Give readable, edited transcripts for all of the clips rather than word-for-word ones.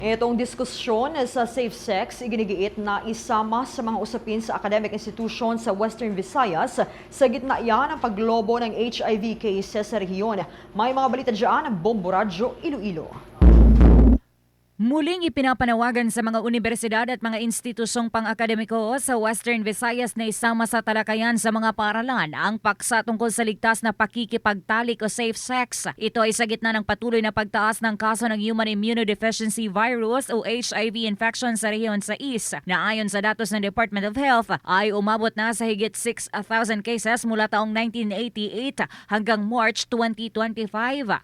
Itong diskusyon sa safe sex iginigiit na isama sa mga usapin sa academic institution sa Western Visayas sa gitna yan ang paglobo ng HIV cases sa rehiyon. May mga balita dyan ang Bombo Radyo, Iloilo. Muling ipinapanawagan sa mga universidad at mga institusyong pang-akademiko sa Western Visayas na isama sa talakayan sa mga paaralan ang paksa tungkol sa ligtas na pakikipagtalik o safe sex. Ito ay sa gitna ng patuloy na pagtaas ng kaso ng Human Immunodeficiency Virus o HIV infection sa rehiyon sa East na ayon sa datos ng Department of Health ay umabot na sa higit 6,000 cases mula taong 1988 hanggang March 2025.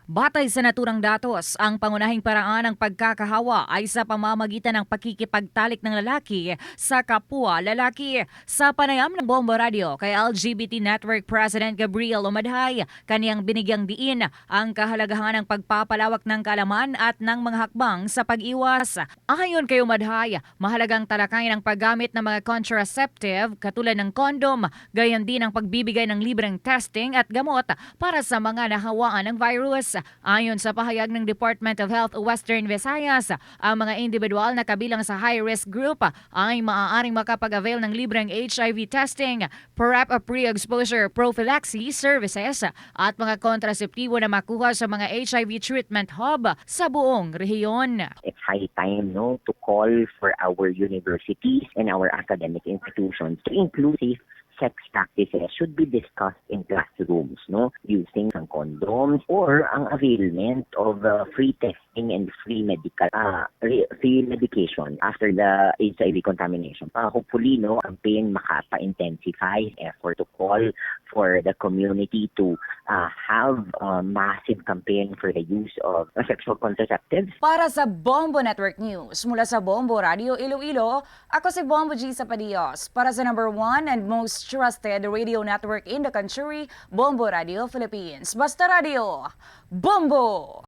Batay sa naturang datos, ang pangunahing paraan ng pagkakahawa ay sa pamamagitan ng pakikipagtalik ng lalaki sa kapwa lalaki. Sa panayam ng Bombo Radio kay LGBT Network President Gabriel Umadhay, kaniyang binigyang diin ang kahalagahan ng pagpapalawak ng kaalaman at ng mga hakbang sa pag-iwas. Ayon kay Umadhay, mahalagang talakayin ang paggamit ng mga contraceptive katulad ng kondom, gayon din ang pagbibigay ng libreng testing at gamot para sa mga nahawaan ng virus. Ayon sa pahayag ng Department of Health Western Visayas, ang mga individual na kabilang sa high-risk group ay maaaring makapag-avail ng libreng HIV testing, PrEP pre-exposure prophylaxis services at mga kontraseptibo na makuha sa mga HIV treatment hub sa buong rehiyon. It's high time to call for our universities and our academic institutions to include safe sex practices should be discussed in classrooms, using some condoms or ang availment of free testing and free medication after the HIV contamination. Hopefully, campaign makapa-intensify effort to call for the community to have a massive campaign for the use of sexual contraceptives. Para sa Bombo Network News, mula sa Bombo Radio Iloilo, ako si Bombo G. Sapadios. Para sa number 1 and most trusted radio network in the country, Bombo Radio Philippines. Basta Radio, Bombo!